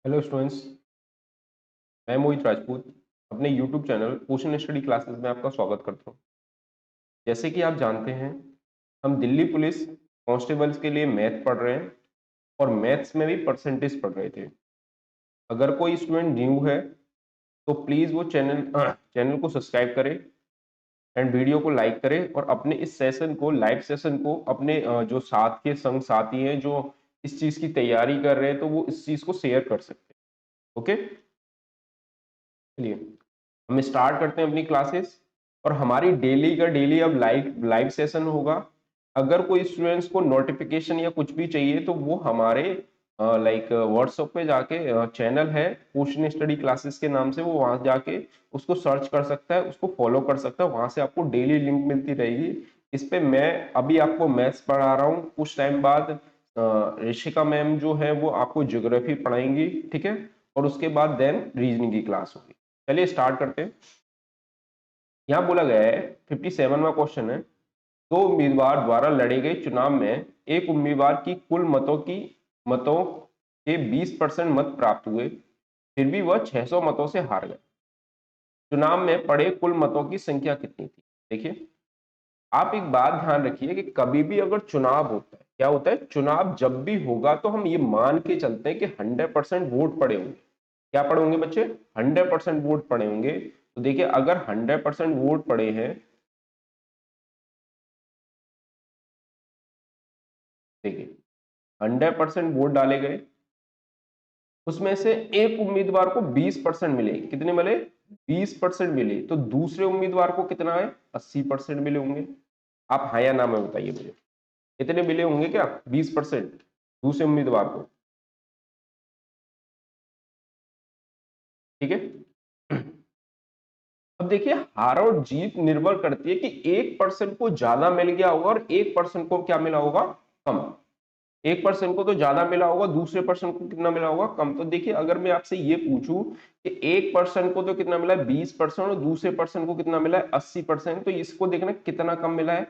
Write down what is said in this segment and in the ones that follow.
Hello students. मैं मोहित राजपूत अपने YouTube channel पोषण स्टडी क्लासेस में आपका स्वागत करता हूं। जैसे कि आप जानते हैं, हम दिल्ली पुलिस कांस्टेबल्स के लिए मैथ पढ़ रहे हैं और मैथ्स में भी परसेंटेज पढ़ रहे थे। अगर कोई स्टूडेंट न्यू है तो प्लीज़ वो चैनल को सब्सक्राइब करें एंड वीडियो को लाइक करें और अपने इस सेशन को, लाइव सेशन को, अपने जो साथ के संग साथी हैं जो इस चीज़ की तैयारी कर रहे हैं तो वो इस चीज़ को शेयर कर सकते हैं। ओके, चलिए हम स्टार्ट करते हैं अपनी क्लासेस। और हमारी डेली का डेली अब लाइव लाइव सेशन होगा। अगर कोई स्टूडेंट्स को नोटिफिकेशन या कुछ भी चाहिए तो वो हमारे व्हाट्सएप पे जाके चैनल है पोषण स्टडी क्लासेस के नाम से, वो वहां जाके उसको सर्च कर सकता है, उसको फॉलो कर सकता है। वहां से आपको डेली लिंक मिलती रहेगी। इस पे मैं अभी आपको मैथ्स पढ़ा रहा हूँ, कुछ टाइम बाद ऋषिका मैम जो है वो आपको ज्योग्राफी पढ़ाएंगी, ठीक है। और उसके बाद देन रीजनिंग की क्लास होगी। चलिए स्टार्ट करते हैं। यहाँ बोला गया है 57वां क्वेश्चन है, दो उम्मीदवार द्वारा लड़े गए चुनाव में एक उम्मीदवार की कुल मतों के 20% मत प्राप्त हुए, फिर भी वह 600 मतों से हार गए। चुनाव में पड़े कुल मतों की संख्या कितनी थी? देखिए, आप एक बात ध्यान रखिए कि कभी भी अगर चुनाव होता है, क्या होता है, चुनाव जब भी होगा तो हम ये मान के चलते हैं कि 100% वोट पड़े होंगे। क्या पड़े होंगे बच्चे? 100% वोट पड़े होंगे। तो देखिए, अगर 100% वोट पड़े हैं, देखिए 100% वोट डाले गए, उसमें से एक उम्मीदवार को 20% मिले। कितने मिले? 20% मिले। तो दूसरे उम्मीदवार को कितना है? 80% मिले होंगे। आप हाँ या ना में बताइए मुझे, कितने मिले होंगे? क्या 20% दूसरे उम्मीदवार को? ठीक है। अब देखिए, हार और जीत निर्भर करती है कि 1% को ज्यादा मिल गया होगा और 1% को क्या मिला होगा? कम। 1% को तो ज्यादा मिला होगा, दूसरे पर्सन को कितना मिला होगा? कम। तो देखिए, अगर मैं आपसे ये पूछूं कि 1% को तो कितना मिला है? 20%, और दूसरे पर्सन को कितना मिला है? 80%। तो इसको देखना कितना कम मिला है।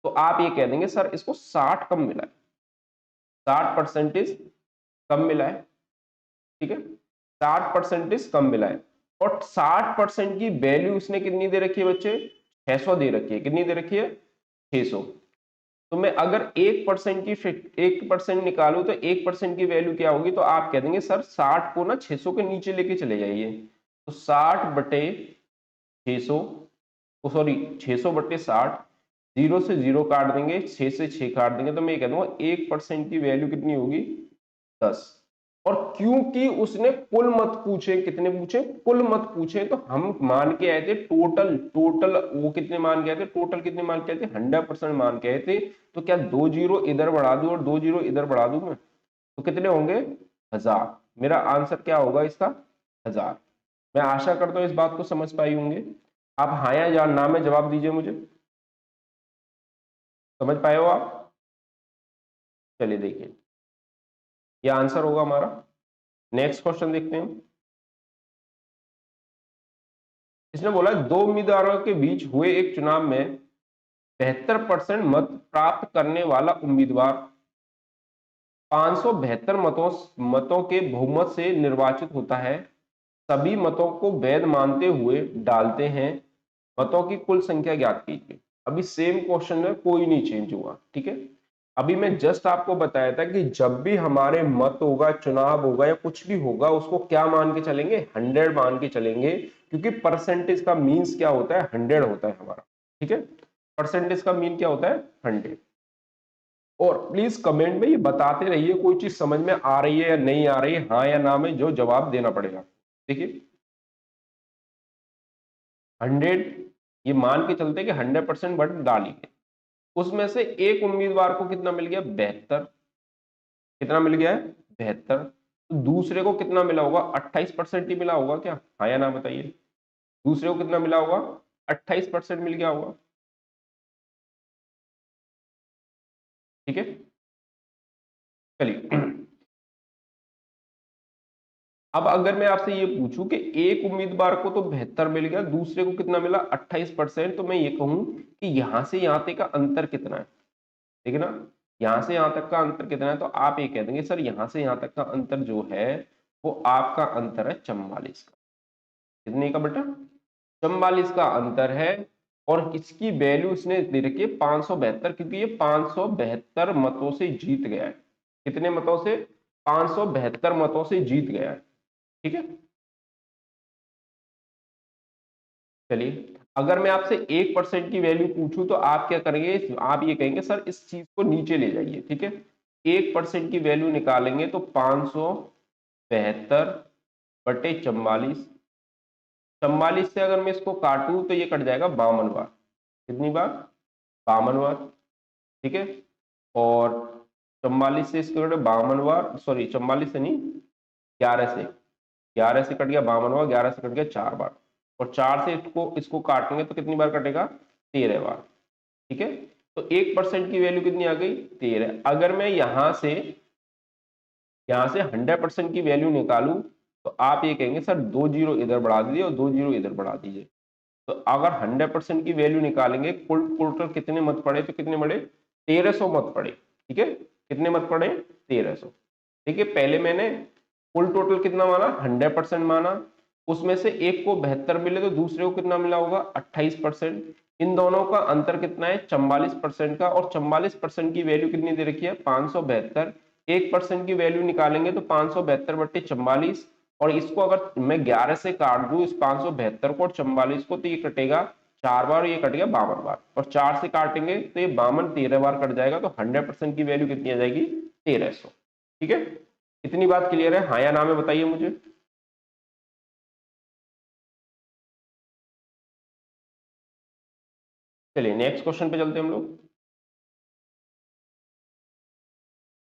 तो आप ये कह देंगे सर इसको 60 कम मिला है, 60% कम मिला है। ठीक है, 60% कम मिला है। और 60% की वैल्यू उसने कितनी दे रखी है बच्चे? 600 दे रखी है। कितनी दे रखी है? 600। तो मैं अगर 1% निकालू तो 1% की वैल्यू क्या होगी? तो आप कह देंगे सर 60 को ना 600 के नीचे लेके चले जाइए। तो 60/600, सॉरी 600/60, 0 से 0 काट देंगे, 6 से 6 काट देंगे, तो मैं ये कह दूंगा 1% की वैल्यू कितनी होगी? 10। और क्योंकि उसने कुल मत पूछे, कितने पूछे? कुल मत पूछे, तो हम मान के आए थे टोटल। टोटल वो कितने मान के आए थे? टोटल कितने मान के आए थे? 100% मान के आए थे। तो क्या 2 जीरो इधर बढ़ा दूं और 2 जीरो इधर बढ़ा दूं मैं, तो कितने होंगे? 1000। मेरा आंसर क्या होगा इसका? 1000। मैं आशा करता हूं इस बात को समझ पाई होंगे। आप हाँ या ना में जवाब दीजिए मुझे। समझ पाए हो आप? चलिए देखिए, ये आंसर होगा हमारा। नेक्स्ट क्वेश्चन देखते हैं। इसने बोला दो उम्मीदवारों के बीच हुए एक चुनाव में 72% मत प्राप्त करने वाला उम्मीदवार 572 मतों के बहुमत से निर्वाचित होता है। सभी मतों को वैध मानते हुए डालते हैं। मतों की कुल संख्या ज्ञात कीजिए। अभी सेम क्वेश्चन है, कोई नहीं चेंज हुआ। ठीक है, अभी मैं जस्ट आपको बताया था कि जब भी हमारे मत होगा, चुनाव होगा या कुछ भी होगा, उसको क्या मान के चलेंगे? 100 मान के चलेंगे, क्योंकि परसेंटेज का मीन्स क्या होता है? 100 होता है हमारा। ठीक है, परसेंटेज का मीन क्या होता है? 100। और प्लीज कमेंट में ये बताते रहिए कोई चीज समझ में आ रही है या नहीं आ रही है, हाँ या ना में जो जवाब देना पड़ेगा। देखिए 100, ये मान के चलते कि 100% वोट डालिए। उसमें से एक उम्मीदवार को कितना मिल गया? 72। कितना मिल गया है? 72। तो दूसरे को कितना मिला होगा? 28% ही मिला होगा क्या? हाँ या ना बताइए। दूसरे को कितना मिला होगा? 28% मिल गया होगा। ठीक है, चलिए। अब अगर मैं आपसे ये पूछूं कि एक उम्मीदवार को तो 72 मिल गया, दूसरे को कितना मिला? 28%, तो मैं ये कहूं कि यहां से यहां तक का अंतर कितना है? ठीक है ना, यहाँ से यहाँ तक का अंतर कितना है, तो आप ये कह देंगे सर यहाँ से यहाँ तक का अंतर जो है वो आपका अंतर है 44 का। कितने का बेटा? 44 का अंतर है। और इसकी वैल्यू इसने दे रखी है 572, क्योंकि ये 572 मतों से जीत गया है। कितने मतों से? 572 मतों से जीत गया है। ठीक है, चलिए अगर मैं आपसे 1% की वैल्यू पूछूं तो आप क्या करेंगे? आप ये कहेंगे सर इस चीज को नीचे ले जाइए। ठीक है, 1% की वैल्यू निकालेंगे तो 572/44। 44 से अगर मैं इसको काटूं तो ये कट जाएगा 52 बार। कितनी बार? 52 बार। ठीक है, और 44 से इसको कटे 52 बार, सॉरी 44 से नहीं, 11 से, 11 से कट गया 52 बार, 11 से कट गया 4 बार, और 4 से इसको इसको काटेंगे तो कितनी बार कटेगा? 13 बार। ठीक है, तो 1% की वैल्यू कितनी आ गई? 13। अगर मैं यहां से 100% की वैल्यू निकालूं तो आप ये कहेंगे सर 2 जीरो इधर बढ़ा दीजिए और 2 जीरो इधर बढ़ा दीजिए। तो अगर 100% की वैल्यू निकालेंगे, कुल टोटल कितने मत पड़े? तो कितने पड़े? 1300 मत पड़े। ठीक है, कितने मत पड़े? 1300। ठीक है, पहले मैंने कुल टोटल कितना माना? 100% माना। उसमें से एक को 72 मिले तो दूसरे को कितना मिला होगा? 28%। इन दोनों का अंतर कितना है? 44% का। और 44% की वैल्यू कितनी दे रखी है? 572। 1% की वैल्यू निकालेंगे तो 572/44। और इसको अगर मैं 11 से काट दूं इस 572 को और 44 को, तो ये कटेगा 4 बार, ये कट गया 52 बार। और 4 से काटेंगे तो ये 52 13 बार कट जाएगा। तो 100% की वैल्यू कितनी आ जाएगी? 1300। ठीक है, इतनी बात क्लियर है? हाँ या ना में बताइए मुझे। चलिए नेक्स्ट क्वेश्चन पे चलते हैं हम लोग।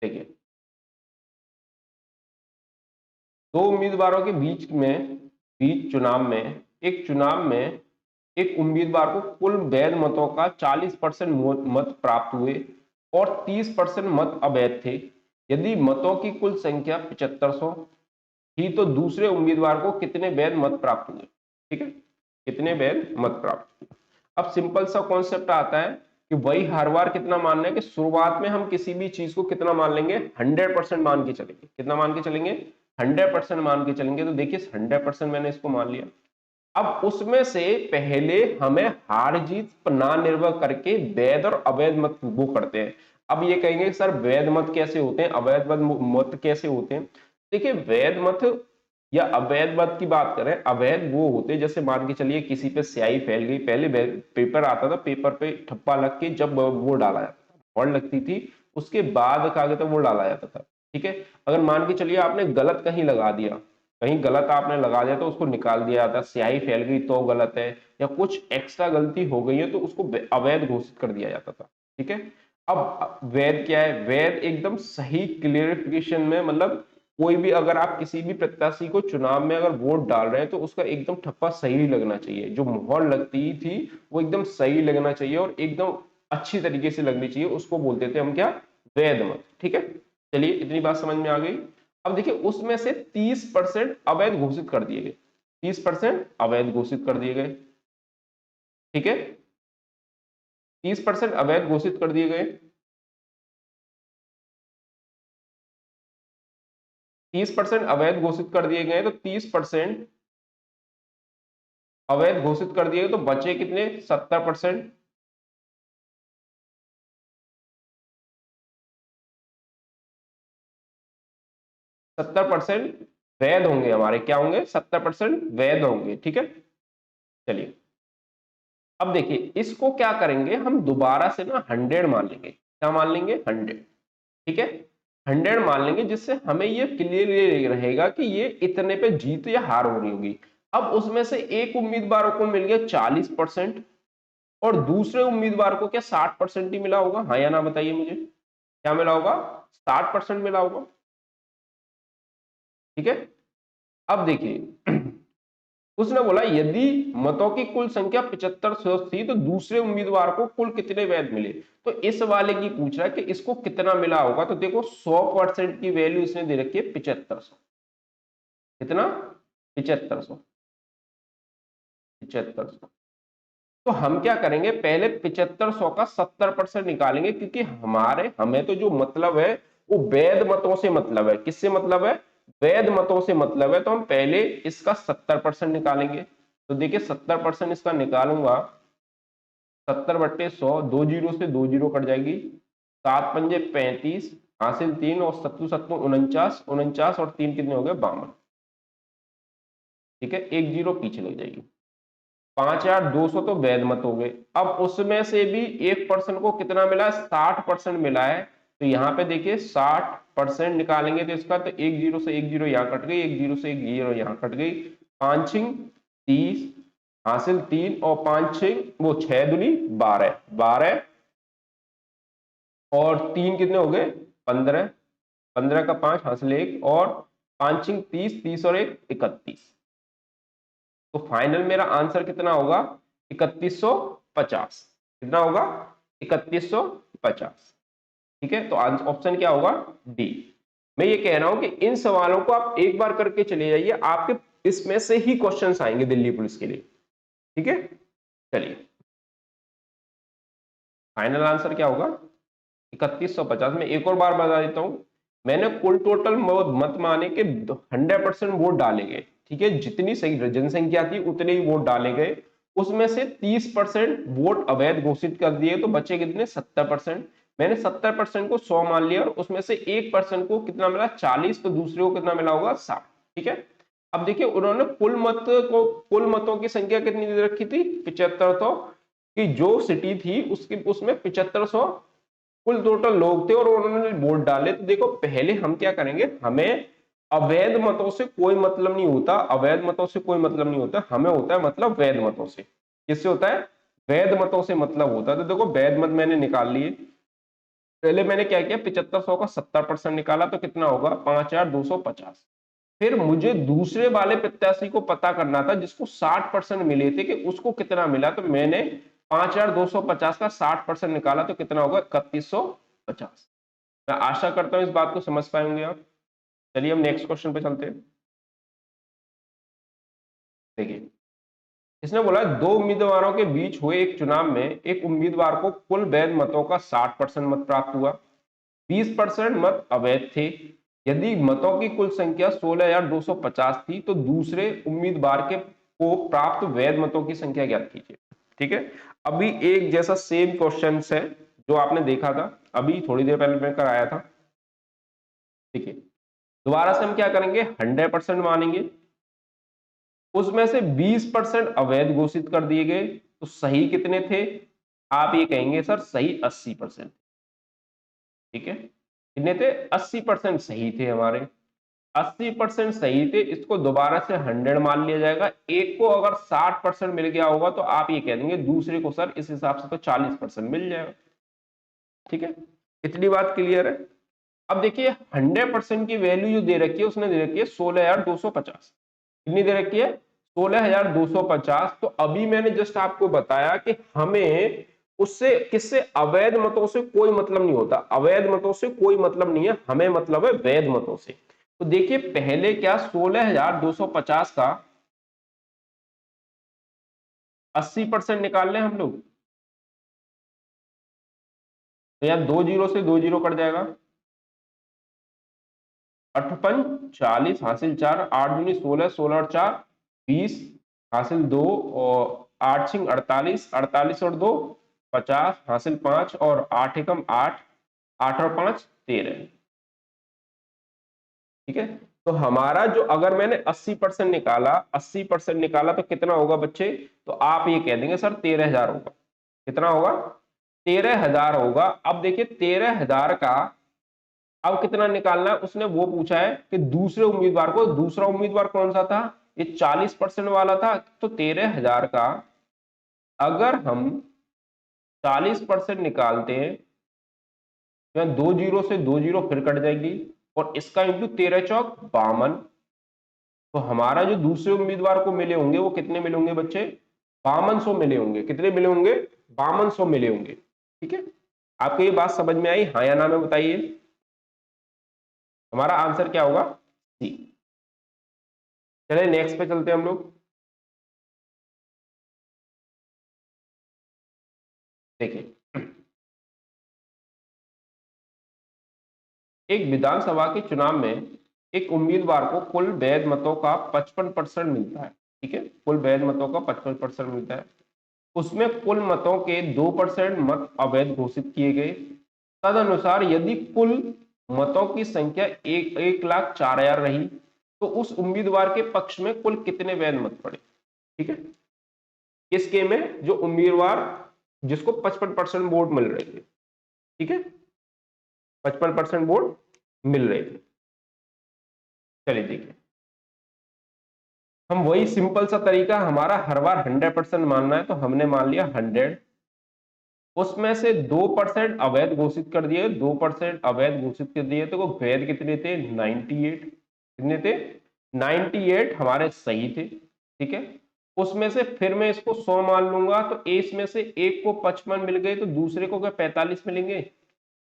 देखिए, दो उम्मीदवारों के बीच चुनाव में एक उम्मीदवार को कुल वैध मतों का 40% मत प्राप्त हुए और 30% मत अवैध थे। यदि मतों की कुल संख्या 7500 थी तो दूसरे उम्मीदवार को कितने वैध मत प्राप्त हुए? ठीक है, कितने वैध मत प्राप्त हुए? अब सिंपल सा कॉन्सेप्ट आता है कि वही हर बार कितना मानना है कि शुरुआत में हम किसी भी चीज को कितना मान लेंगे? 100% मान के चलेंगे। कितना मान के चलेंगे? 100% मान के चलेंगे। तो देखिए 100% मैंने इसको मान लिया। अब उसमें से पहले हमें हार जीत पर ना निर्भर करके वैध और अवैध मत वो करते हैं। अब ये कहेंगे सर वैध मत कैसे होते हैं, अवैध मत कैसे होते हैं? देखिए वैध मत या अवैध मत की बात करें, अवैध वो होते हैं जैसे मान के चलिए किसी पे स्याही फैल गई। पहले पेपर आता था, पेपर पे ठप्पा लग के जब वो डाला जाता था, और लगती थी, उसके बाद कागज वो डाला जाता था। ठीक है, अगर मान के चलिए आपने गलत कहीं लगा दिया, कहीं गलत आपने लगा दिया तो उसको निकाल दिया जाता। स्याही फैल गई तो गलत है, या कुछ एक्स्ट्रा गलती हो गई है तो उसको अवैध घोषित कर दिया जाता था। ठीक है, अब वैध क्या है? वैध एकदम सही क्लियरिफिकेशन में, मतलब कोई भी अगर आप किसी भी प्रत्याशी को चुनाव में अगर वोट डाल रहे हैं तो उसका एकदम ठप्पा सही लगना चाहिए। जो मोहर लगती थी वो एकदम सही लगना चाहिए और एकदम अच्छी तरीके से लगनी चाहिए। उसको बोलते थे हम क्या? वैध मत। ठीक है, चलिए इतनी बात समझ में आ गई। अब देखिए उसमें से 30% अवैध घोषित कर दिए गए। 30% अवैध घोषित कर दिए गए। ठीक है, 30% अवैध घोषित कर दिए गए। 30% अवैध घोषित कर दिए गए, तो 30% अवैध घोषित कर दिए गए तो बचे कितने? 70%। 70% वैध होंगे हमारे, क्या होंगे? 70% वैध होंगे। ठीक है, चलिए अब देखिए इसको क्या करेंगे हम? दोबारा से ना 100 मान लेंगे। क्या मान लेंगे? 100। ठीक है, 100 मान लेंगे, जिससे हमें ये क्लियर रहेगा कि ये इतने पे जीत या हार हो रही होगी। अब उसमें से एक उम्मीदवार को मिल गया 40% और दूसरे उम्मीदवार को क्या 60% ही मिला होगा? हाँ या ना बताइए मुझे, क्या मिला होगा? 60% मिला होगा। ठीक है, अब देखिए उसने बोला यदि मतों की कुल संख्या 7500 थी तो दूसरे उम्मीदवार को कुल कितने वैध मिले? तो इस वाले की पूछ रहा है कि इसको कितना मिला होगा। तो देखो 100% की वैल्यू इसने दे रखी है 7500। कितना? 7500। 7500। तो हम क्या करेंगे, पहले 7500 का 70% निकालेंगे, क्योंकि हमें तो जो मतलब है वो वैध मतों से मतलब है। किससे मतलब है? वैध मतों से मतलब है। तो हम पहले इसका 70% निकालेंगे। तो देखिए 70% इसका निकालूंगा, 70/100, 2 जीरो से 2 जीरो कट जाएगी, 7×5 = 35, हासिल 3 और 7×7 = 49, 49 और 3 कितने हो गए? 52। ठीक है, 1 जीरो पीछे लग जाएगी। 5200 तो वैध मत हो गए। अब उसमें से भी 1% को कितना मिला है? 60% मिला है। तो यहाँ पे देखिए 60% निकालेंगे तो इसका, तो 1 जीरो से 1 जीरो यहाँ कट गई, 1 जीरो से 1 जीरो यहाँ कट गई, 5×6 = 30, हासिल 3 और 5×6 वो 6×2 = 12, 12 और 3 कितने हो गए? 15, 15 का 5 हासिल 1 और 5×6 = 30, 30 और 1 = 31। तो फाइनल मेरा आंसर कितना होगा? 3150। कितना होगा? 3150। ठीक है, तो ऑप्शन क्या होगा? डी। मैं ये कह रहा हूं कि इन सवालों को आप एक बार करके चले जाइए, आपके इसमें से ही क्वेश्चंस आएंगे दिल्ली पुलिस के लिए। ठीक है, चलिए फाइनल आंसर क्या होगा? 3150। में एक और बार बता देता हूं, मैंने कुल टोटल मत माने के 100% वोट डाले गए। ठीक है, जितनी सही जनसंख्या थी उतने ही वोट डाले गए। उसमें से 30% वोट अवैध घोषित कर दिए, तो बचे कितने? 70%। मैंने 70% को 100 मान लिया और उसमें से 1% को कितना मिला? 40। तो दूसरे को कितना मिला होगा? 60। ठीक है, अब देखिए उन्होंने कुल मतों की संख्या कितनी दे रखी थी? 7500। कि जो सिटी थी उसकी उसमें 7500 कुल टोटल लोग थे और उन्होंने वोट डाले। तो देखो पहले हम क्या करेंगे, हमें अवैध मतों से कोई मतलब नहीं होता, अवैध मतों से कोई मतलब नहीं होता, हमें होता है मतलब वैध मतों से। किससे होता है? वैध मतों से मतलब होता है। तो देखो वैध मत मैंने निकाल लिए। पहले मैंने क्या किया, 7500 का 70% निकाला, तो कितना होगा? 5250। फिर मुझे दूसरे वाले प्रत्याशी को पता करना था जिसको 60% मिले थे, कि उसको कितना मिला। तो मैंने 5250 का 60% निकाला, तो कितना होगा? 3150। मैं आशा करता हूं इस बात को समझ पाएंगे आप। चलिए हम नेक्स्ट क्वेश्चन पे चलते हैं। देखिए इसने बोला दो उम्मीदवारों के बीच हुए एक चुनाव में एक उम्मीदवार को कुल वैध मतों का 60% मत प्राप्त हुआ, 20% मत अवैध थे। यदि मतों की कुल संख्या 16,250 थी तो दूसरे उम्मीदवार के को प्राप्त वैध मतों की संख्या ज्ञात कीजिए। ठीक है, अभी एक जैसा सेम क्वेश्चन है जो आपने देखा था अभी थोड़ी देर पहले मैं कराया था। ठीक है, दोबारा से हम क्या करेंगे, 100% मानेंगे। उसमें से 20% अवैध घोषित कर दिए गए, तो सही कितने थे? आप ये कहेंगे सर सही 80%। ठीक है, कितने थे? 80% सही थे हमारे। 80% सही थे, इसको दोबारा से 100 मान लिया जाएगा। एक को अगर 60% मिल गया होगा तो आप ये कह देंगे दूसरे को सर इस हिसाब से तो 40% मिल जाएगा। ठीक है, इतनी बात क्लियर है। अब देखिए 100% की वैल्यू जो दे रखी है उसने दे रखी है 16,250। कितनी दे रखी है? 16,250। तो अभी मैंने जस्ट आपको बताया कि हमें उससे किससे अवैध मतों से कोई मतलब नहीं होता, अवैध मतों से कोई मतलब नहीं है, हमें मतलब है वैध मतों से। तो देखिए पहले क्या 16,250 का 80% निकाल लें हम लोग, तो यार 2 जीरो से 2 जीरो कट जाएगा, 8×5 = 40, हासिल 4, 8×2 = 16, 16 और 4 = 20, हासिल 2 और 8×6 = 48, 48 और 2 = 50, हासिल 5 और 8×1 = 8, 8 और 5 = 13। ठीक है, तो हमारा जो अगर मैंने 80% निकाला, 80% निकाला तो कितना होगा बच्चे? तो आप ये कह देंगे सर 13,000 होगा। कितना होगा? 13,000 होगा। अब देखिए 13,000 का अब कितना निकालना है, उसने वो पूछा है कि दूसरे उम्मीदवार को, दूसरा उम्मीदवार कौन सा था? ये 40% वाला था। तो 13,000 का अगर हम 40% निकालते हैं, तो 2 जीरो से 2 जीरो फिर कट जाएगी और इसका इंटू 13×4 = 52। तो हमारा जो दूसरे उम्मीदवार को मिले होंगे वो कितने मिले होंगे बच्चे? 5200 मिले होंगे। कितने मिले होंगे? 5200 मिले होंगे। ठीक है, आपको ये बात समझ में आई? हाँ या ना में बताइए। हमारा आंसर क्या होगा? सी। चलिए नेक्स्ट पे चलते हैं हम लोग। देखिए, एक विधानसभा के चुनाव में एक उम्मीदवार को कुल वैध मतों का 55% मिलता है। ठीक है, कुल वैध मतों का 55% मिलता है। उसमें कुल मतों के 2% मत अवैध घोषित किए गए। तदनुसार यदि कुल मतों की संख्या 1,04,000 रही तो उस उम्मीदवार के पक्ष में कुल कितने वैध मत पड़े। ठीक है, इस केस में जो उम्मीदवार जिसको 55% वोट मिल रहे थे, ठीक है, 55% वोट मिल रहे थे। चलिए देखिए, हम वही सिंपल सा तरीका, हमारा हर बार 100% मानना है तो हमने मान लिया 100, उसमें से 2% अवैध घोषित कर दिए, 2% अवैध घोषित कर दिए तो वैध कितने थे 98, कितने थे 98 हमारे सही थे। ठीक है, उसमें से फिर मैं इसको 100 मान लूंगा तो इसमें से एक को 55 मिल गए तो दूसरे को क्या 45 मिलेंगे।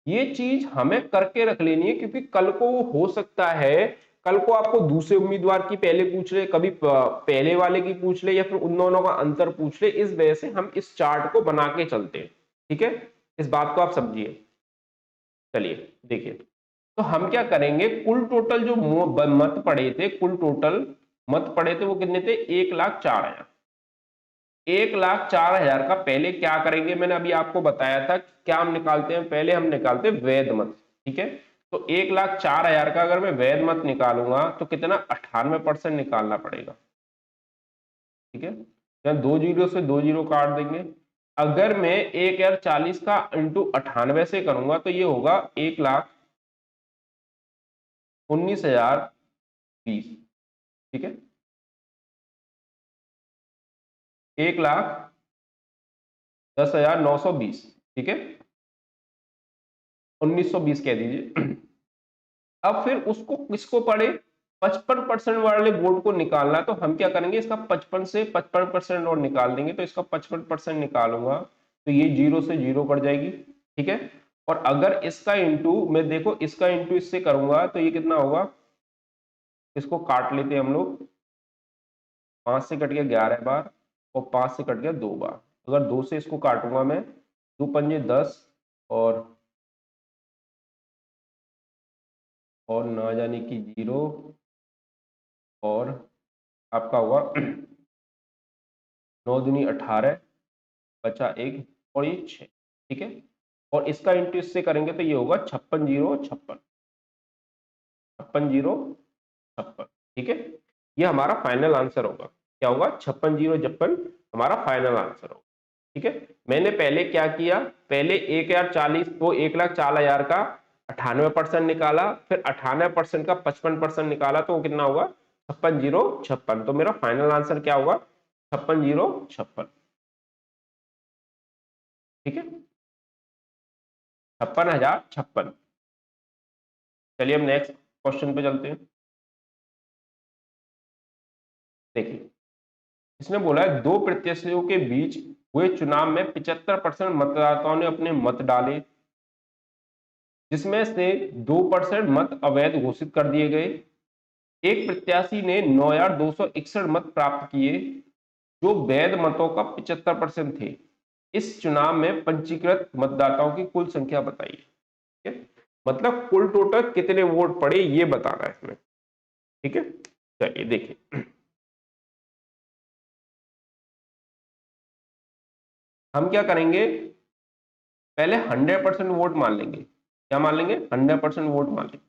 ये चीज हमें करके रख लेनी है क्योंकि कल को वो हो सकता है, कल को आपको दूसरे उम्मीदवार की पहले पूछ ले, कभी पहले वाले की पूछ ले या फिर उन दोनों का अंतर पूछ ले। इस वजह से हम इस चार्ट को बना के चलते हैं। ठीक है, इस बात को आप समझिए। चलिए देखिए, तो हम क्या करेंगे, कुल टोटल जो मत पड़े थे, कुल टोटल मत पड़े थे वो कितने थे 1,04,000। 1,04,000 का पहले क्या करेंगे, मैंने अभी आपको बताया था क्या हम निकालते हैं, पहले हम निकालते हैं वैध मत। ठीक है, तो 1,04,000 का अगर मैं वैध मत निकालूंगा तो कितना 98% निकालना पड़ेगा। ठीक है, यहाँ 2 जीरो से 2 जीरो काट देंगे। अगर मैं 1,040 का इंटू 98 से करूंगा तो ये होगा 1,19,020। ठीक है, 1,10,920। ठीक है, 1920 कह दीजिए। अब फिर उसको किसको पड़े 55% वाले वोट को निकालना है, तो हम क्या करेंगे, इसका 55 से 55% और निकाल देंगे। तो इसका 55% निकालूंगा तो ये जीरो से जीरो कट जाएगी। ठीक है, और अगर इसका इंटू मैं देखो इसका इंटू इससे करूंगा तो ये कितना होगा, इसको काट लेते हैं हम लोग। 5 से कट गया 11 बार और 5 से कट गया 2 बार। अगर 2 से इसको काटूंगा मैं, 2 पंजे 10 और ना जाने की जीरो, और आपका हुआ 9 दूनी 18, बचा एक और ये 6। ठीक है, और इसका इंटू इससे करेंगे तो ये होगा 56 जीरो 56, 56 जीरो 56। ठीक है, ये हमारा फाइनल आंसर होगा। क्या होगा 56 जीरो 56 हमारा फाइनल आंसर होगा। ठीक है, मैंने पहले क्या किया, पहले 1,040 को 1,04,000 का 98% निकाला, फिर 98% का 55% निकाला तो वो कितना होगा 56 जीरो 56। तो मेरा फाइनल आंसर क्या होगा 56 जीरो 56। ठीक है, 56,056। चलिए हम नेक्स्ट क्वेश्चन पे चलते हैं। देखिए, इसने बोला है दो प्रत्याशियों के बीच हुए चुनाव में 75% मतदाताओं ने अपने मत डाले, जिसमें से 2% मत अवैध घोषित कर दिए गए। एक प्रत्याशी ने 9,261 मत प्राप्त किए जो वैध मतों का 75% थे। इस चुनाव में पंजीकृत मतदाताओं की कुल संख्या बताइए। ठीक है, मतलब कुल टोटल कितने वोट पड़े ये बताना है इसमें। ठीक है, चलिए देखिए, हम क्या करेंगे, पहले 100% वोट मान लेंगे। क्या मान लेंगे 100% वोट मान लेंगे।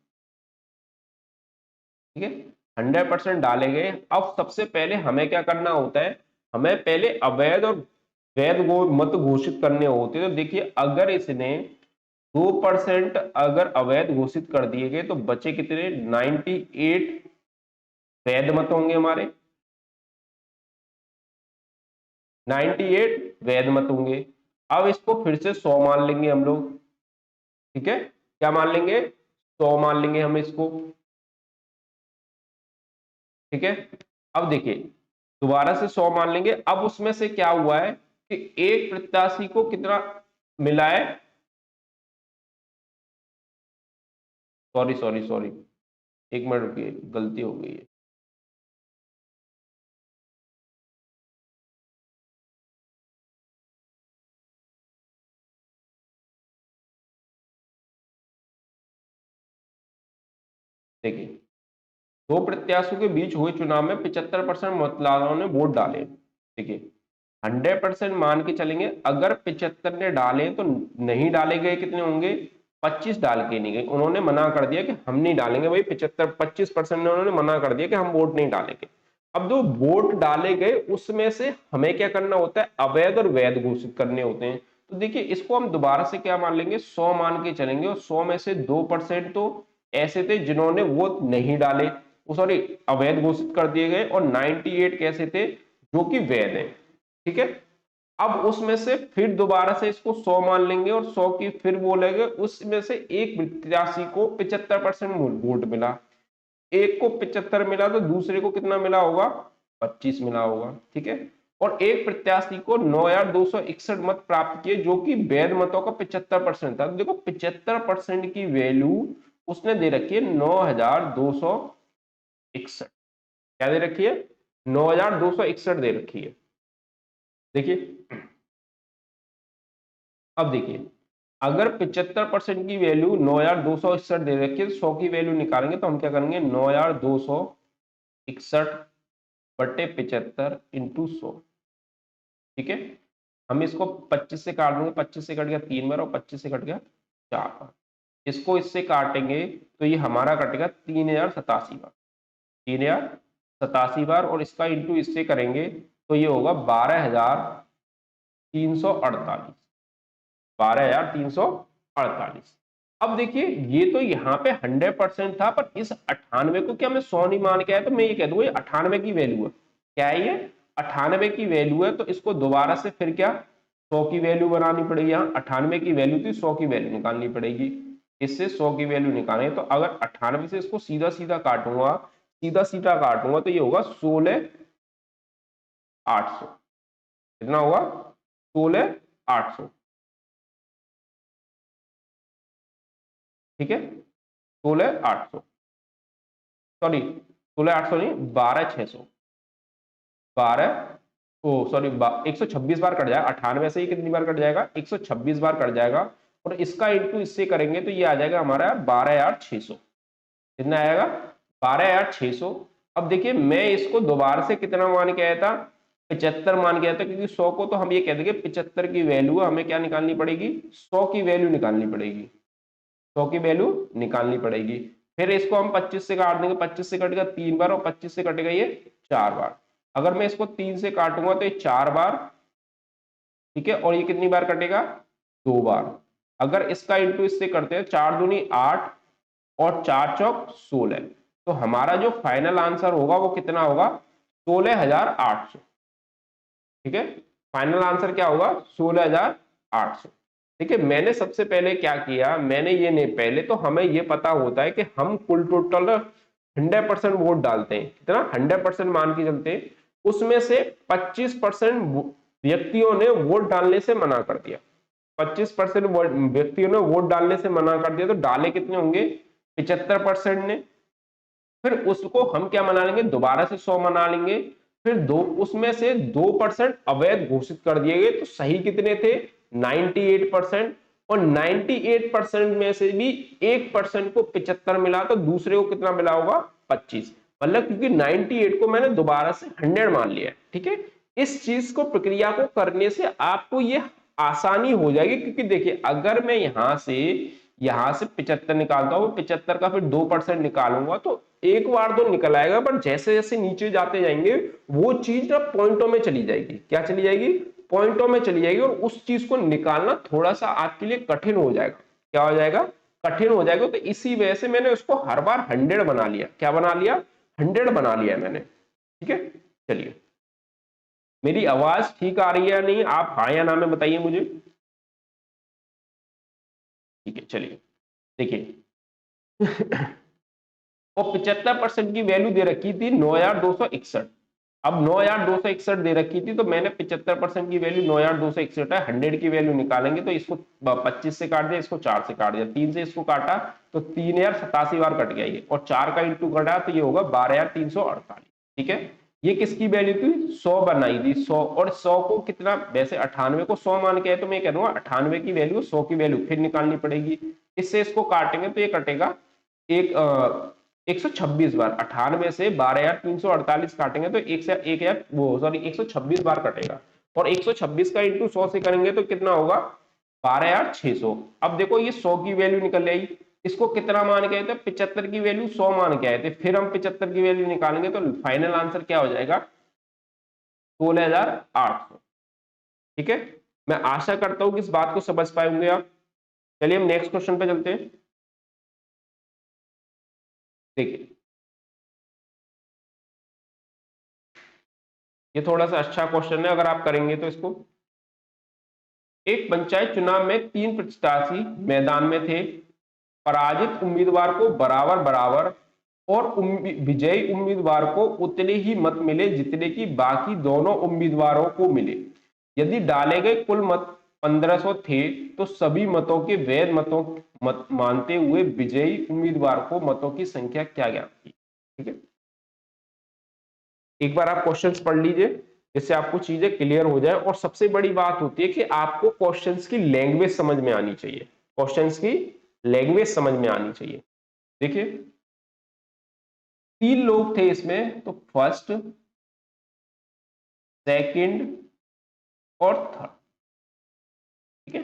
ठीक है, 100% डाले गए। अब सबसे पहले हमें क्या करना होता है, हमें पहले अवैध और वैध मत घोषित करने होते हैं। तो देखिए, अगर इसने 2% अगर अवैध घोषित कर दिए गए तो बचे कितने 98 वैध मत होंगे हमारे, 98 वैध मत होंगे। अब इसको फिर से 100 मान लेंगे हम लोग। ठीक है, क्या मान लेंगे 100 मान लेंगे हम इसको। ठीक है, अब देखिए दोबारा से 100 मान लेंगे। अब उसमें से क्या हुआ है कि एक प्रत्याशी को कितना मिला है, सॉरी सॉरी सॉरी, एक मिनट रुकिए, गलती हो गई है। देखिए, दो प्रत्याशियों के बीच हुए चुनाव में 75% मतदाताओं ने वोट डाले। देखिए, 100% मान के चलेंगे, अगर 75 ने डाले तो नहीं डाले गए कितने होंगे, 25 डाल के नहीं गए, उन्होंने मना कर दिया कि हम नहीं डालेंगे भाई, 25% ने उन्होंने मना कर दिया कि हम वोट नहीं डालेंगे। अब जो वोट डाले गए उसमें से हमें क्या करना होता है, अवैध और वैध घोषित करने होते हैं। तो देखिए, इसको हम दोबारा से क्या मान लेंगे, 100 मान के चलेंगे, और 100 में से 2% तो ऐसे थे जिन्होंने वोट नहीं डाले, सॉरी अवैध घोषित कर दिए गए, और 98 कैसे थे जो कि वैध है। ठीक है, अब उसमें से फिर दोबारा से इसको 100 मान लेंगे, और 100 की फिर बोलेंगे, उसमें से एक प्रत्याशी को 75% वोट मिला, एक को 75 मिला तो दूसरे को कितना मिला होगा, 25 मिला होगा। ठीक है, और एक प्रत्याशी को 9261 मत प्राप्त किए, जो कि वैध मतों का 75% था। तो देखो, 75% की वैल्यू उसने दे रखी है 9261। क्या दे रखी है, 9261 दे रखी है। देखिए, अब देखिए, अगर 75% की वैल्यू 9261 दे रखी है, 100 की वैल्यू निकालेंगे तो हम क्या करेंगे, 9261 बटे 75 इंटू 100। ठीक है, हम इसको 25 से काट देंगे, 25 से कट गया 3 बार, और 25 से कट गया 4 बार। इसको इससे काटेंगे तो ये हमारा कटेगा 3087 बार, 3087 बार, और इसका इंटू इससे करेंगे तो ये होगा 12348, 12348। अब देखिए, ये तो यहाँ पे 100% था, पर इस 98 को क्या मैं 100 नहीं मान के आया, तो मैं ये कह दूंगा ये 98 की वैल्यू है। क्या है ये, 98 की वैल्यू है, तो इसको दोबारा से फिर क्या 100 की वैल्यू बनानी पड़ेगी। यहाँ 98 की वैल्यू थी, 100 की वैल्यू निकालनी पड़ेगी। इससे 100 की वैल्यू निकालें तो अगर 98 से इसको सीधा सीधा काटूंगा, सीधा सीधा काटूंगा, तो ये होगा 16800। कितना होगा, 16800। ठीक है, 16800, सॉरी 16800 नहीं, 12600, 12 ओ सॉरी 126 बार कट जाएगा, 98 से ही कितनी बार कट जाएगा, 126 बार कट जाएगा, और इसका इंटू इससे करेंगे तो ये आ जाएगा हमारा 12600। कितना आएगा, 12600। अब देखिए, मैं इसको दोबारा से कितना मान के आया था, 75 मान के आया था, क्योंकि 100 को तो हम ये कह देंगे 75 की वैल्यू है, हमें क्या निकालनी पड़ेगी, 100 की वैल्यू निकालनी पड़ेगी, 100 की वैल्यू निकालनी पड़ेगी। फिर इसको हम 25 से काट देंगे, 25 से कटेगा 3 बार, और 25 से कटेगा ये 4 बार। अगर मैं इसको 3 से काटूंगा तो ये 4 बार। ठीक है, और ये कितनी बार कटेगा, 2 बार। अगर इसका इंटू इससे करते हैं, 4 दूनी 8 और 4 चौक 16, तो हमारा जो फाइनल आंसर होगा वो कितना होगा, 16800। ठीक है, फाइनल आंसर क्या होगा, 16800। ठीक है, मैंने सबसे पहले क्या किया, मैंने ये नहीं, पहले तो हमें ये पता होता है कि हम कुल टोटल 100% वोट डालते हैं, कितना 100% मान के चलते हैं, उसमें से 25% व्यक्तियों ने वोट डालने से मना कर दिया, 25% व्यक्तियों ने वोट डालने से मना कर दिया, तो डाले कितने होंगे, 75% ने। फिर उसको हम क्या मना लेंगे, दोबारा से 100 मना लेंगे, फिर दो उसमें से 2% अवैध घोषित कर दिए गए, तो सही कितने थे, 98%, और 98% में से भी 1% को 75 मिला, तो दूसरे को कितना मिला होगा, 25। मतलब क्योंकि 98 को मैंने दोबारा से 100 मान लिया। ठीक है, इस चीज को, प्रक्रिया को करने से आपको ये आसानी हो जाएगी, क्योंकि देखिए, अगर मैं यहां से 75 निकालता हूं, 75 का फिर 2% निकालूंगा, तो एक बार तो निकल आएगा, पर जैसे जैसे नीचे जाते जाएंगे वो चीज ना पॉइंटों में चली जाएगी। क्या चली जाएगी, पॉइंटों में चली जाएगी, और उस चीज को निकालना थोड़ा सा आपके लिए कठिन हो जाएगा। क्या हो जाएगा, कठिन हो जाएगा। तो इसी वजह से मैंने उसको हर बार 100 बना लिया। क्या बना लिया, 100 बना लिया मैंने। ठीक है, चलिए, मेरी आवाज ठीक आ रही है या नहीं, आप हाँ या ना में बताइए मुझे। ठीक है, चलिए, देखिए और 75% की वैल्यू दे रखी थी 9261। अब 9261 दे रखी थी, तो मैंने 75% की वैल्यू 9261 है, 100 की वैल्यू निकालेंगे तो इसको 25 से काट दिया, इसको 4 से काट दिया, 3 से इसको काटा तो 3087 बार कट गया ये, और 4 का इंटू कटा तो ये होगा 12348। ठीक है, ये किसकी वैल्यू थी, 100 बनाई थी, 100, और 100 को कितना, वैसे 98 को 100 मान के है, तो मैं कह दूंगा 98 की वैल्यू 100 की वैल्यू फिर निकालनी पड़ेगी। इससे इसको काटेंगे तो ये कटेगा एक 126 बार। 98 से 12,348 काटेंगे तो 126 बार कटेगा, और 126 का इंटू 100 से करेंगे तो कितना होगा, 12,600। अब देखो ये 100 की वैल्यू निकल आई, इसको कितना मान के आए थे, 75 की वैल्यू 100 मान के आए थे, फिर हम 75 की वैल्यू निकालेंगे तो फाइनल आंसर क्या हो जाएगा, 16,800। ठीक है, मैं आशा करता हूं कि इस बात को समझ पाएंगे आप। चलिए हम नेक्स्ट क्वेश्चन पे चलते हैं। देखिए ये थोड़ा सा अच्छा क्वेश्चन है, अगर आप करेंगे तो इसको। एक पंचायत चुनाव में 3 प्रत्याशी मैदान में थे। पराजित उम्मीदवार को बराबर बराबर और विजयी उम्मीदवार को उतने ही मत मिले जितने की बाकी दोनों उम्मीदवारों को मिले। यदि डाले गए कुल मत 1500 थे तो सभी मतों के वैध मत मानते हुए विजयी उम्मीदवार को मतों की संख्या क्या ज्ञात की। ठीक है, एक बार आप क्वेश्चंस पढ़ लीजिए जिससे आपको चीजें क्लियर हो जाए। और सबसे बड़ी बात होती है कि आपको क्वेश्चंस की लैंग्वेज समझ में आनी चाहिए, क्वेश्चंस की लैंग्वेज समझ में आनी चाहिए। देखिए 3 लोग थे इसमें, तो फर्स्ट, सेकंड और थर्ड। ठीक है,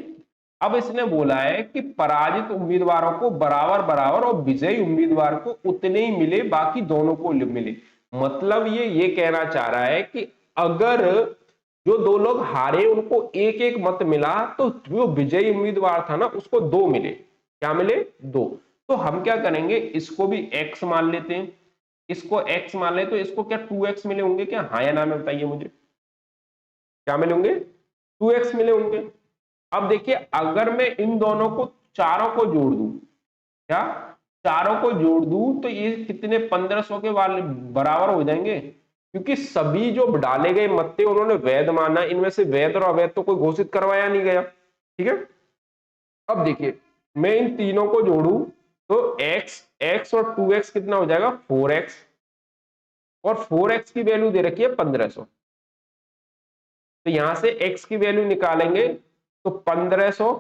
अब इसने बोला है कि पराजित उम्मीदवारों को बराबर बराबर और विजयी उम्मीदवार को उतने ही मिले, बाकी दोनों को मिले। मतलब ये कहना चाह रहा है कि अगर जो 2 लोग हारे उनको एक एक मत मिला तो जो विजयी उम्मीदवार था ना उसको 2 मिले। क्या मिले, 2। तो हम क्या करेंगे, इसको भी x मान लेते हैं, इसको x मान ले, तो इसको क्या 2x मिले होंगे क्या, हाँ या ना में बताइए मुझे, क्या मिले होंगे, 2x मिले होंगे। अब देखिए अगर मैं इन दोनों को चारों को जोड़ दूं, क्या चारों को जोड़ दूं तो ये कितने 1500 के वाले बराबर हो जाएंगे, क्योंकि सभी जो डाले गए मत थे उन्होंने वैध माना, इनमें से वैध और अवैध तो कोई घोषित करवाया नहीं गया। ठीक है, अब देखिए मैं इन तीनों को जोड़ू तो x और 2x कितना हो जाएगा, 4x, और 4x की वैल्यू दे रखी है 1500। तो यहां से x की वैल्यू निकालेंगे तो 1500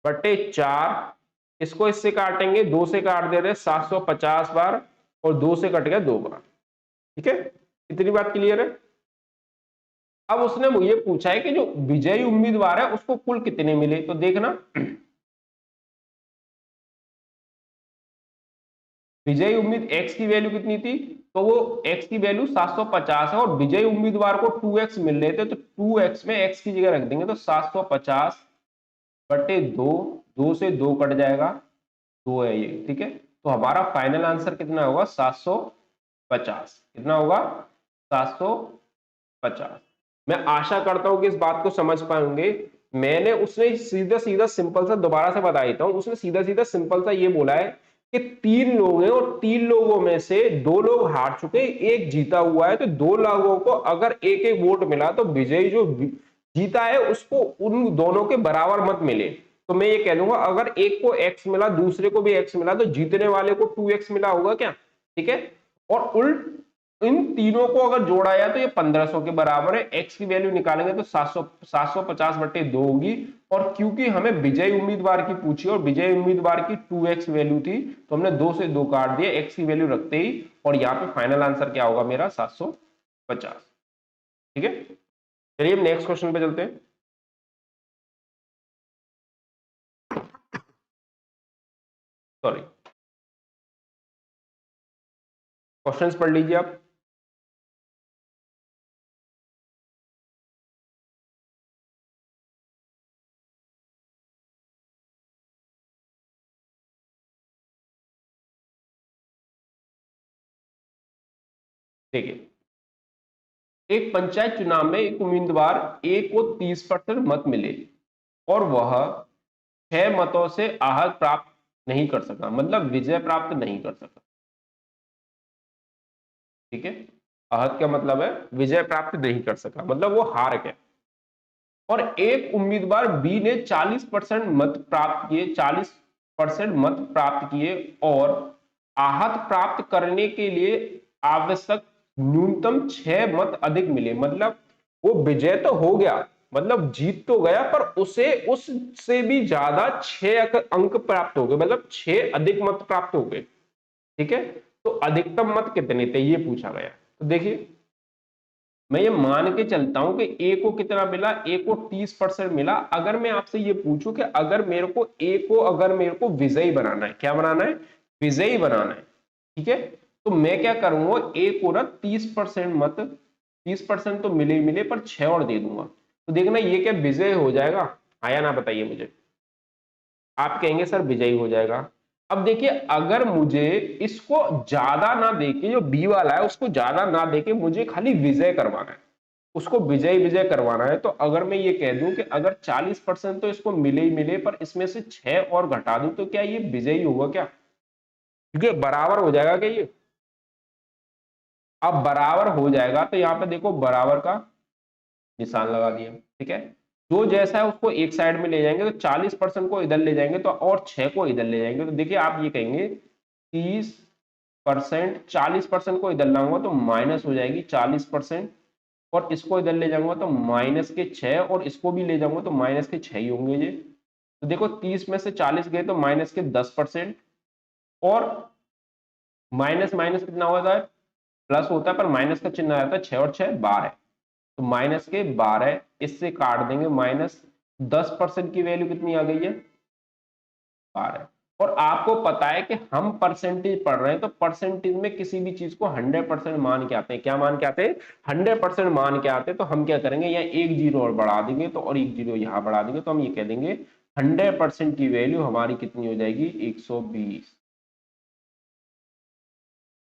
बटे 4, इसको इससे काटेंगे, 2 से काट दे रहे 750 बार, और 2 से कट गया 2 बार। ठीक है, इतनी बात क्लियर है। अब उसने ये पूछा है कि जो विजयी उम्मीदवार है उसको कुल कितने मिले, तो देखना विजयी उम्मीद x की वैल्यू कितनी थी, तो वो x की वैल्यू 750 है, और विजयी उम्मीदवार को 2x मिल रहे थे, तो 2x में x की जगह रख देंगे तो 750 बटे 2, 2 से 2 कट जाएगा, 2 है ये। ठीक है, तो हमारा फाइनल आंसर कितना होगा, 750। कितना होगा, 750। मैं आशा करता हूं कि इस बात को समझ पाएंगे। मैंने उसने सीधा सीधा सिंपल सा दोबारा से बता देता हूं, उसने सीधा सीधा सिंपल सा ये बोला है कि 3 लोग हैं और 3 लोगों में से 2 लोग हार चुके, एक जीता हुआ है, तो 2 लोगों को अगर एक एक वोट मिला तो विजयी जो जीता है उसको उन दोनों के बराबर मत मिले। तो मैं ये कह दूंगा अगर एक को x मिला दूसरे को भी x मिला तो जीतने वाले को 2x मिला होगा क्या। ठीक है, और उल्ट इन तीनों को अगर जोड़ा जाए तो ये 1500 के बराबर है। x की वैल्यू निकालेंगे तो 750 बटे 2 होगी, और क्योंकि हमें विजयी उम्मीदवार की पूछी और विजयी उम्मीदवार की 2x वैल्यू थी तो हमने 2 से 2 काट दिए x की वैल्यू रखते ही, और यहाँ पे फाइनल आंसर क्या होगा मेरा, 750। ठीक है, चलिए हम नेक्स्ट क्वेश्चन पे चलते हैं। सॉरी, क्वेश्चंस पढ़ लीजिए आप। देखिए एक पंचायत चुनाव में एक उम्मीदवार ए को 30% मत मिले और वह 6 मतों से आहत प्राप्त नहीं कर सका, मतलब विजय प्राप्त नहीं कर सका। ठीक है, आहत का मतलब है विजय प्राप्त नहीं कर सका, मतलब वो हार गया। और एक उम्मीदवार बी ने 40% मत प्राप्त किए, 40% मत प्राप्त किए, और आहत प्राप्त करने के लिए आवश्यक न्यूनतम 6 मत अधिक मिले, मतलब वो विजय तो हो गया, मतलब जीत तो गया, पर उसे उससे भी ज्यादा 6 अंक प्राप्त हो गए, मतलब 6 अधिक मत प्राप्त हो गए। ठीक है, तो अधिकतम मत कितने थे ये पूछा गया। तो देखिए मैं ये मान के चलता हूं कि ए को कितना मिला, ए को 30% मिला। अगर मैं आपसे ये पूछूं कि अगर मेरे को ए को अगर मेरे को विजयी बनाना है, क्या बनाना है, विजयी बनाना है, ठीक है, तो मैं क्या करूंगा, ए को ना 30% मत, 30% तो मिले ही मिले पर 6 और दे दूंगा। तो देखना ये क्या विजय हो जाएगा, आया ना, बताइए मुझे। आप कहेंगे सर विजयी हो जाएगा। अब देखिए अगर मुझे इसको ज्यादा ना देके, जो बी वाला है उसको ज्यादा ना देके मुझे खाली विजय करवाना है, उसको विजय विजय करवाना है, तो अगर मैं ये कह दूं कि अगर 40% तो इसको मिले ही मिले पर इसमें से 6 और घटा दूं, तो क्या ये विजयी होगा क्या, क्योंकि बराबर हो जाएगा क्या ये। अब बराबर हो जाएगा तो यहाँ पे देखो बराबर का निशान लगा दिया, ठीक है, जो जैसा है उसको एक साइड में ले जाएंगे, तो 40% को इधर ले जाएंगे तो और 6 को इधर ले जाएंगे, तो देखिए आप ये कहेंगे 30%, 40% को इधर लाऊंगा तो माइनस हो जाएगी 40%, और इसको इधर ले जाऊंगा तो माइनस के 6, और इसको भी ले जाऊंगा तो माइनस के 6 ही होंगे ये। तो देखो 30 में से 40 गए तो माइनस के 10%, और माइनस माइनस कितना होता है, प्लस होता है, पर माइनस का चिन्ह आ जाता है, 6 और 6 12, तो माइनस के 12, इससे काट देंगे माइनस, 10% की वैल्यू कितनी आ गई है, 12। और आपको पता है कि हम परसेंटेज पढ़ रहे हैं, तो परसेंटेज में किसी भी चीज को 100% मान के आते हैं, क्या मान के आते हैं, 100% मान के आते हैं। तो हम क्या करेंगे, यहाँ एक जीरो और बढ़ा देंगे, तो और एक जीरो यहाँ बढ़ा देंगे, तो हम ये कह देंगे 100% की वैल्यू हमारी कितनी हो जाएगी, 120।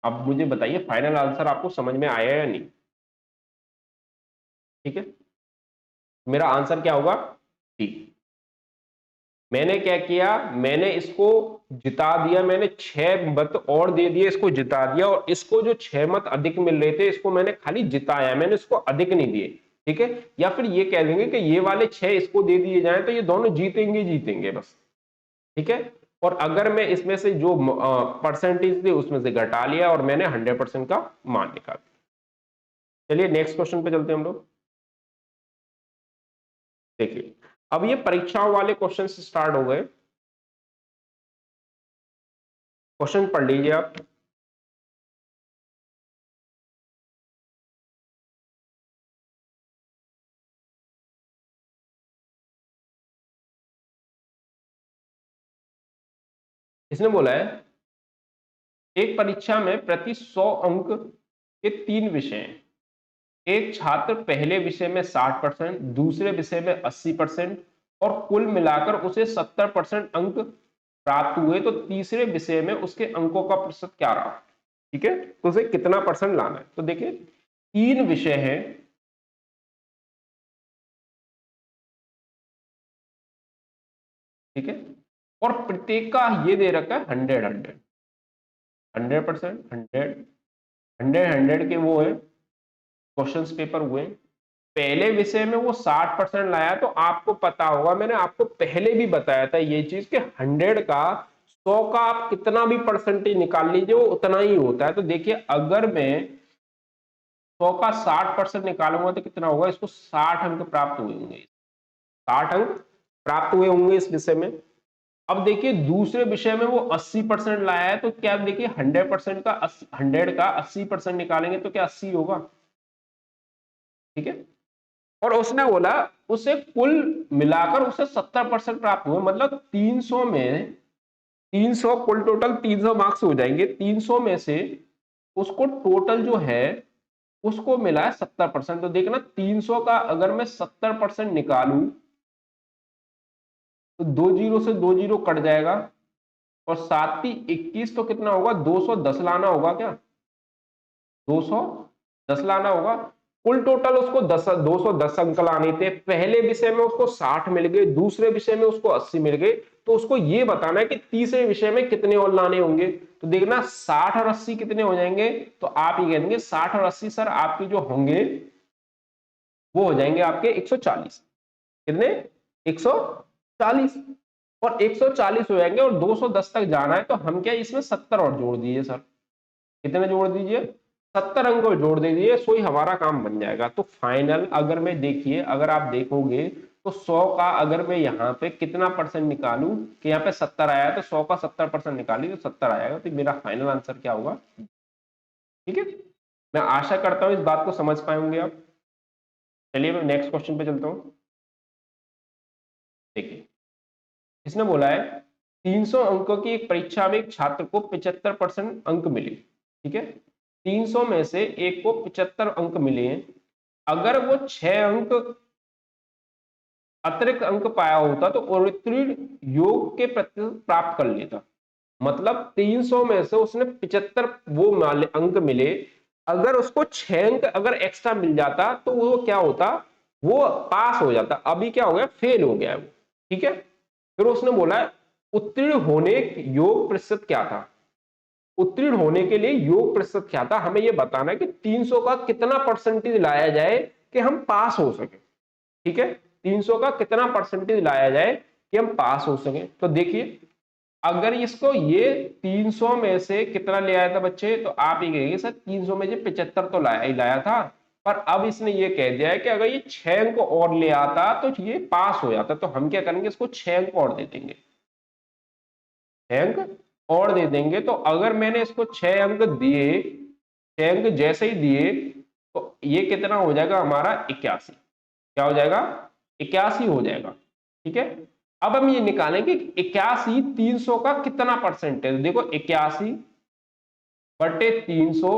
अब मुझे बताइए फाइनल आंसर आपको समझ में आया या नहीं, ठीक है, मेरा आंसर क्या होगा, ठीक। मैंने क्या किया, मैंने इसको जिता दिया, मैंने 6 मत और दे दिए, इसको जिता दिया, और इसको जो 6 मत अधिक मिल रहे थे इसको मैंने खाली जिताया, मैंने इसको अधिक नहीं दिए, ठीक है। या फिर ये कह देंगे कि ये वाले 6 इसको दे दिए जाएं तो ये दोनों जीतेंगे जीतेंगे बस, ठीक है। और अगर मैं इसमें से जो परसेंटेज थे उसमें से घटा लिया और मैंने 100% का मान निकाल दिया। चलिए नेक्स्ट क्वेश्चन पे चलते हैं हम लोग। देखिए अब ये परीक्षाओं वाले क्वेश्चन स्टार्ट हो गए, क्वेश्चन पढ़ लीजिए आप। इसने बोला है एक परीक्षा में प्रति 100 अंक के 3 विषय हैं, एक छात्र पहले विषय में 60%, दूसरे विषय में 80%, और कुल मिलाकर उसे 70% अंक प्राप्त हुए, तो तीसरे विषय में उसके अंकों का प्रतिशत क्या रहा, ठीक है, तो उसे कितना परसेंट लाना है। तो देखिए 3 विषय हैं, ठीक है, और प्रत्येक का ये दे रखा है 100 100%, 100 के वो है क्वेश्चंस पेपर हुए। पहले विषय में वो 60% लाया, तो आपको पता होगा, मैंने आपको पहले भी बताया था ये चीज कि 100 का 100 का आप कितना भी परसेंटेज निकाल लीजिए वो उतना ही होता है। तो देखिए अगर मैं 100 का 60% निकालूंगा तो कितना होगा, इसको 60 अंक प्राप्त हुए होंगे, 60 अंक प्राप्त हुए होंगे इस विषय में। अब देखिए दूसरे विषय में वो 80% लाया है, तो क्या देखिए 100% का 100 का 80% निकालेंगे तो क्या 80 होगा, ठीक है। और उसने बोला उसे कुल मिलाकर उसे 70% प्राप्त हुए, मतलब 300 में 300 कुल टोटल 300 मार्क्स हो जाएंगे, 300 में से उसको टोटल जो है उसको मिला है 70%। तो देखना 300 का अगर मैं 70% निकालूं तो 2 जीरो से 2 जीरो कट जाएगा, और 7 ही 21, तो कितना होगा, 210 लाना होगा क्या, 210 लाना होगा। कुल टोटल उसको 210 अंक लाने थे, पहले विषय में उसको 60 मिल गए, दूसरे विषय में उसको 80 मिल गए, तो उसको ये बताना है कि तीसरे विषय में कितने और लाने होंगे। तो देखना 60 और 80 कितने हो जाएंगे, तो आप ये कहेंगे 60 और 80 सर आपके जो होंगे वो हो जाएंगे आपके 140, कितने, 140, और 140 हो जाएंगे, और 210 तक जाना है, तो हम क्या इसमें 70 और जोड़ दीजिए सर, कितने जोड़ दीजिए, 70 अंक को जोड़ दीजिए, सो ही हमारा काम बन जाएगा। तो फाइनल अगर मैं देखिए, अगर आप देखोगे तो 100 का अगर मैं यहाँ पे कितना परसेंट निकालूं कि यहाँ पे 70 आया, तो 100 का 70% निकाली तो 70 आएगा, तो मेरा फाइनल आंसर क्या होगा? ठीक है, मैं आशा करता हूं इस बात को समझ पाए होंगे आप। चलिए मैं नेक्स्ट क्वेश्चन पे चलता हूं। देखिए, इसने बोला है 300 अंकों की एक परीक्षा में एक छात्र को 75% अंक मिले। ठीक है, 300 में से एक को 75 अंक मिले हैं। अगर वो 6 अंक अतिरिक्त अंक पाया होता तो उत्तीर्ण योग के प्रतिशत प्राप्त कर लेता। मतलब 300 में से उसने 75 वो अंक मिले, अगर उसको 6 अंक अगर एक्स्ट्रा मिल जाता तो वो क्या होता? वो पास हो जाता। अभी क्या हो गया? फेल हो गया है वो। ठीक है, फिर उसने बोला है उत्तीर्ण होने योग प्रतिशत क्या था? उत्तीर्ण होने के लिए योग प्रतिशत क्या था? हमें यह बताना है कि 300 का कितना परसेंटेज लाया जाए कि हम पास हो सके। ठीक है, 300 का कितना परसेंटेज लाया जाए कि हम पास हो सके। तो देखिए, अगर इसको ये 300 में से कितना ले आया था बच्चे, तो आप ये कहेंगे सर 300 में से 75 तो लाया ही लाया था, पर अब इसने ये कह दिया है कि अगर ये 6 अंक और ले आता तो ये पास हो जाता। तो हम क्या करेंगे? इसको 6 अंक और दे देंगे, 6 अंक और दे देंगे। तो अगर मैंने इसको 6 अंक दिए, 6 अंक जैसे ही दिए, तो ये कितना हो जाएगा हमारा? 81। क्या हो जाएगा? 81 हो जाएगा। ठीक है, अब हम ये निकालेंगे 81 300 का कितना परसेंटेज। देखो 81 बटे 300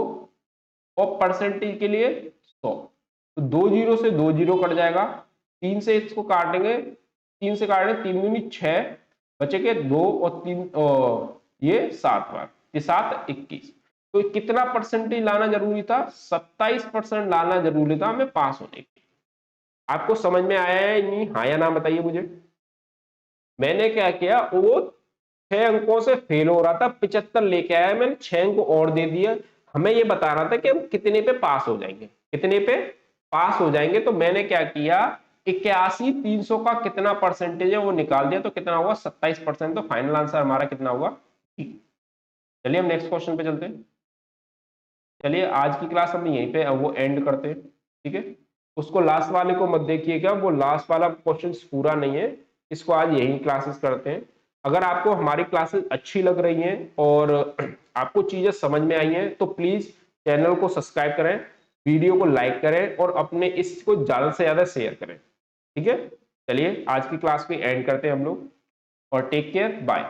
और परसेंटेज के लिए 100, तो 2 जीरो से 2 जीरो कट जाएगा। 3 से इसको काटेंगे, 3 से काटेंगे 3 दूनी 6, बचेंगे 2 और 3 ये 7 बार, ये 7 21। तो कितना परसेंटेज लाना जरूरी था? 27% लाना जरूरी था हमें पास होने के लिए। आपको समझ में आया है नहीं? हाँ या ना बताइए मुझे। मैंने क्या किया, वो 6 अंकों से फेल हो रहा था, 75 लेके आया, मैंने 6 अंक और दे दिया। हमें ये बता रहा था कि हम कितने पे पास हो जाएंगे, कितने पे पास हो जाएंगे। तो मैंने क्या किया, 81 300 का कितना परसेंटेज है वो निकाल दिया, तो कितना हुआ? 27%। तो फाइनल आंसर हमारा कितना हुआ? चलिए हम नेक्स्ट क्वेश्चन पे चलते हैं। चलिए आज की क्लास हम यहीं पे वो एंड करते हैं। ठीक है, उसको लास्ट वाले को मत देखिएगा, वो लास्ट वाला क्वेश्चन पूरा नहीं है, इसको आज यही क्लासेस करते हैं। अगर आपको हमारी क्लासेस अच्छी लग रही हैं और आपको चीजें समझ में आई हैं तो प्लीज चैनल को सब्सक्राइब करें, वीडियो को लाइक करें और अपने इसको ज्यादा से ज्यादा शेयर करें। ठीक है, चलिए आज की क्लास को एंड करते हैं हम लोग, और टेक केयर, बाय।